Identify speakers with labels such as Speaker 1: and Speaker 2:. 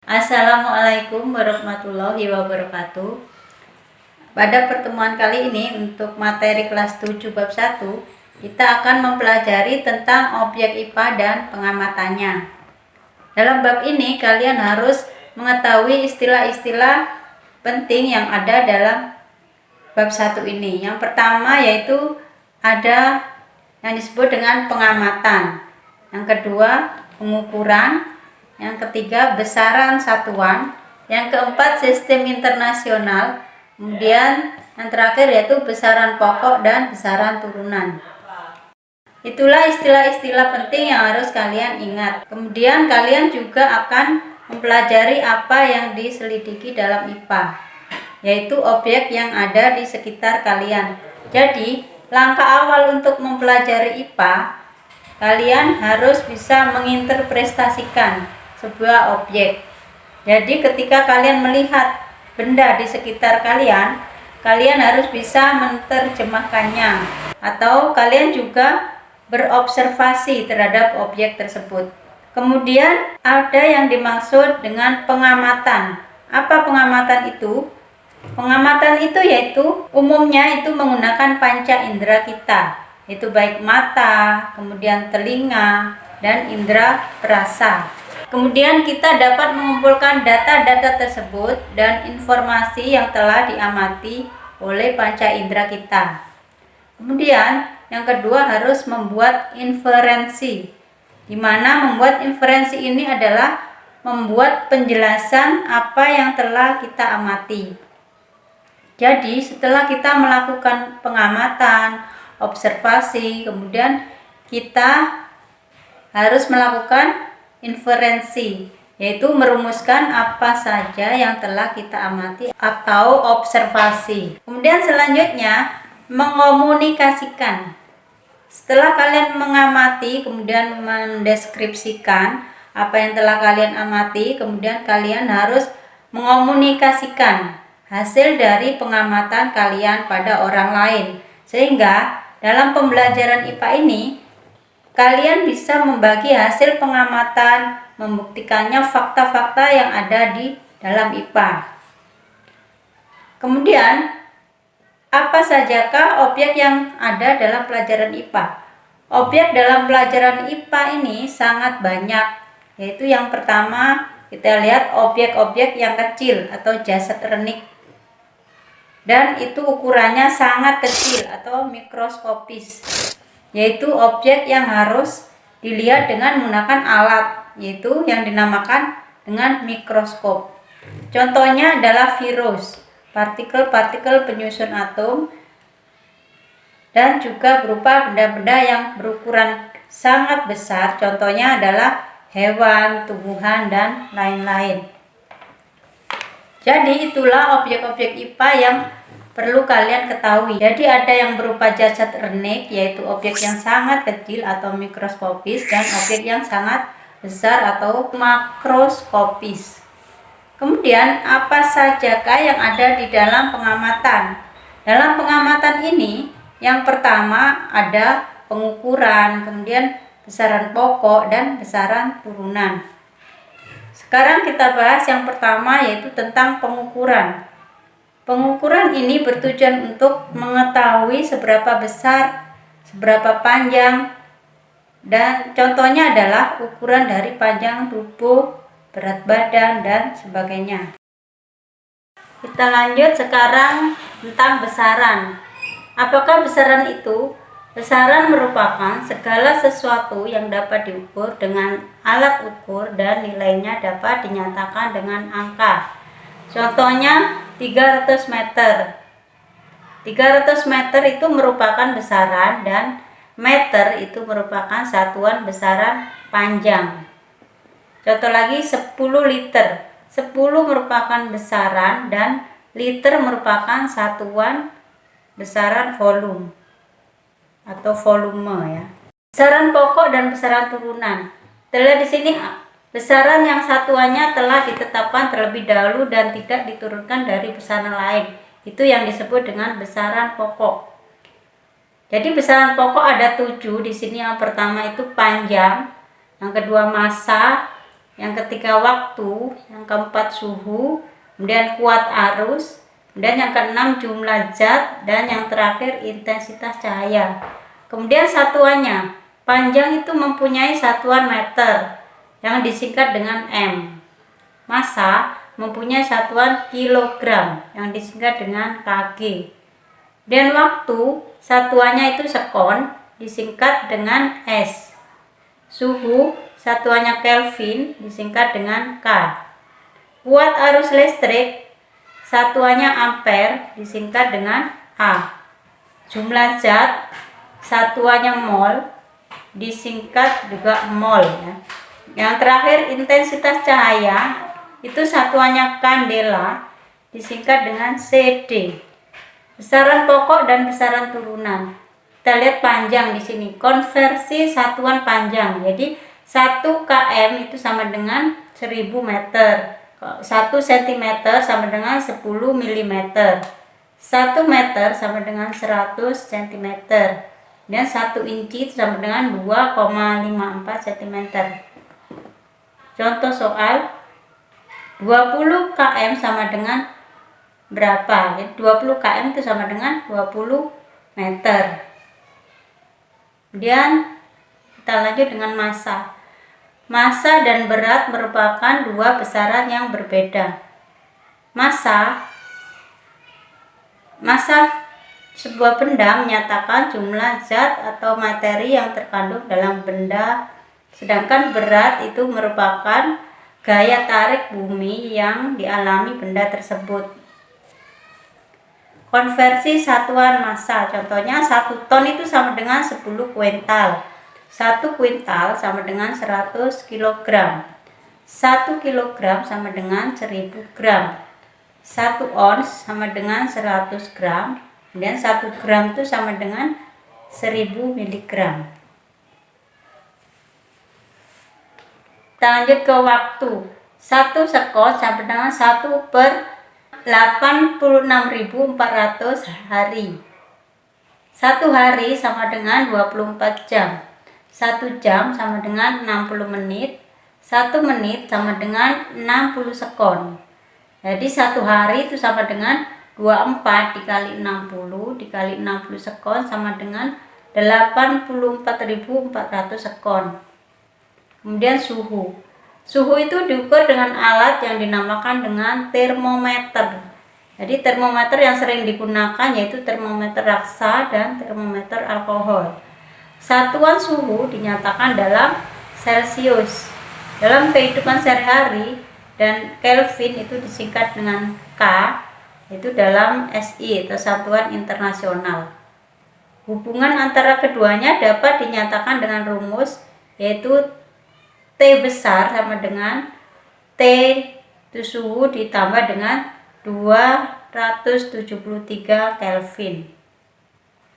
Speaker 1: Assalamualaikum warahmatullahi wabarakatuh. Pada pertemuan kali ini untuk materi kelas 7 bab 1, kita akan mempelajari tentang objek IPA dan pengamatannya. Dalam bab ini kalian harus mengetahui istilah-istilah penting yang ada dalam bab 1 ini. Yang pertama yaitu ada yang disebut dengan pengamatan. Yang kedua, pengukuran. Yang ketiga, besaran satuan. Yang keempat, sistem internasional. Kemudian yang terakhir yaitu besaran pokok dan besaran turunan. Itulah istilah-istilah penting yang harus kalian ingat. Kemudian kalian juga akan mempelajari apa yang diselidiki dalam IPA, yaitu objek yang ada di sekitar kalian. Jadi, langkah awal untuk mempelajari IPA, kalian harus bisa menginterpretasikan sebuah objek. Jadi ketika kalian melihat benda di sekitar kalian, kalian harus bisa menerjemahkannya, atau kalian juga berobservasi terhadap objek tersebut. Kemudian ada yang dimaksud dengan pengamatan. Apa pengamatan itu? Pengamatan itu yaitu umumnya itu menggunakan panca indera kita, itu baik mata, kemudian telinga, dan indera perasa. Kemudian kita dapat mengumpulkan data-data tersebut dan informasi yang telah diamati oleh panca indera kita. Kemudian yang kedua harus membuat inferensi, di mana membuat inferensi ini adalah membuat penjelasan apa yang telah kita amati. Jadi setelah kita melakukan pengamatan, observasi, kemudian kita harus melakukan inferensi, yaitu merumuskan apa saja yang telah kita amati atau observasi. Kemudian selanjutnya mengomunikasikan. Setelah kalian mengamati, kemudian mendeskripsikan apa yang telah kalian amati, kemudian kalian harus mengomunikasikan hasil dari pengamatan kalian pada orang lain, sehingga dalam pembelajaran IPA ini kalian bisa membagi hasil pengamatan, membuktikannya fakta-fakta yang ada di dalam IPA. Kemudian, apa sajakah objek yang ada dalam pelajaran IPA? Objek dalam pelajaran IPA ini sangat banyak, yaitu yang pertama kita lihat objek-objek yang kecil atau jasad renik. Dan itu ukurannya sangat kecil atau mikroskopis, yaitu objek yang harus dilihat dengan menggunakan alat, yaitu yang dinamakan dengan mikroskop. Contohnya adalah virus, partikel-partikel penyusun atom, dan juga berupa benda-benda yang berukuran sangat besar, contohnya adalah hewan, tumbuhan, dan lain-lain. Jadi itulah objek-objek IPA yang perlu kalian ketahui. Jadi ada yang berupa jasad renik, yaitu objek yang sangat kecil atau mikroskopis, dan objek yang sangat besar atau makroskopis. Kemudian apa sajakah yang ada di dalam pengamatan? Dalam pengamatan ini yang pertama ada pengukuran, kemudian besaran pokok dan besaran turunan. Sekarang kita bahas yang pertama, yaitu tentang pengukuran. Pengukuran ini bertujuan untuk mengetahui seberapa besar, seberapa panjang, dan contohnya adalah ukuran dari panjang tubuh, berat badan, dan sebagainya. Kita lanjut sekarang tentang besaran. Apakah besaran itu? Besaran merupakan segala sesuatu yang dapat diukur dengan alat ukur dan nilainya dapat dinyatakan dengan angka. Contohnya 300 meter. 300 meter itu merupakan besaran dan meter itu merupakan satuan besaran panjang. Contoh lagi 10 liter. 10 merupakan besaran dan liter merupakan satuan besaran volume atau volume ya. Besaran pokok dan besaran turunan. Terlihat di sini besaran yang satuannya telah ditetapkan terlebih dahulu dan tidak diturunkan dari besaran lain. Itu yang disebut dengan besaran pokok. Jadi besaran pokok ada 7 di sini. Yang pertama itu panjang, yang kedua massa, yang ketiga waktu, yang keempat suhu, kemudian kuat arus, kemudian yang keenam jumlah zat, dan yang terakhir intensitas cahaya. Kemudian satuannya, panjang itu mempunyai satuan meter yang disingkat dengan M. Massa mempunyai satuan kilogram yang disingkat dengan kg. Dan waktu satuannya itu sekon disingkat dengan S. Suhu satuannya Kelvin disingkat dengan K. Kuat arus listrik satuannya ampere disingkat dengan A. Jumlah zat satuannya mol disingkat juga mol ya. Yang terakhir intensitas cahaya itu satuannya kandela disingkat dengan CD. Besaran pokok dan besaran turunan. Kita lihat panjang di sini. Konversi satuan panjang. Jadi 1 km itu sama dengan 1000 meter. 1 cm sama dengan 10 mm. 1 meter sama dengan 100 cm. Dan 1 inci itu sama dengan 2,54 cm. Contoh soal, 20 km sama dengan berapa? 20 km itu sama dengan 20 meter. Kemudian kita lanjut dengan massa. Massa dan berat merupakan dua besaran yang berbeda. Massa sebuah benda menyatakan jumlah zat atau materi yang terkandung dalam benda, sedangkan berat itu merupakan gaya tarik bumi yang dialami benda tersebut. Konversi satuan massa, contohnya 1 ton itu sama dengan 10 kuintal. 1 kuintal sama dengan 100 kg. 1 kilogram sama dengan 1000 gram. 1 ons sama dengan 100 gram. Dan 1 gram itu sama dengan 1000 mg. Kita lanjut ke waktu. 1 sekon sama dengan 1/86.400 hari. 1 hari sama dengan 24 jam. 1 jam sama dengan 60 menit. 1 menit sama dengan 60 sekon. Jadi 1 hari itu sama dengan 24 dikali 60 dikali 60 sekon sama dengan 84.400 sekon. Kemudian suhu. Suhu itu diukur dengan alat yang dinamakan dengan termometer. Jadi termometer yang sering digunakan yaitu termometer raksa dan termometer alkohol. Satuan suhu dinyatakan dalam Celcius. Dalam kehidupan sehari-hari, dan Kelvin itu disingkat dengan K, itu dalam SI atau satuan internasional. Hubungan antara keduanya dapat dinyatakan dengan rumus yaitu T besar sama dengan T itu suhu ditambah dengan 273 Kelvin.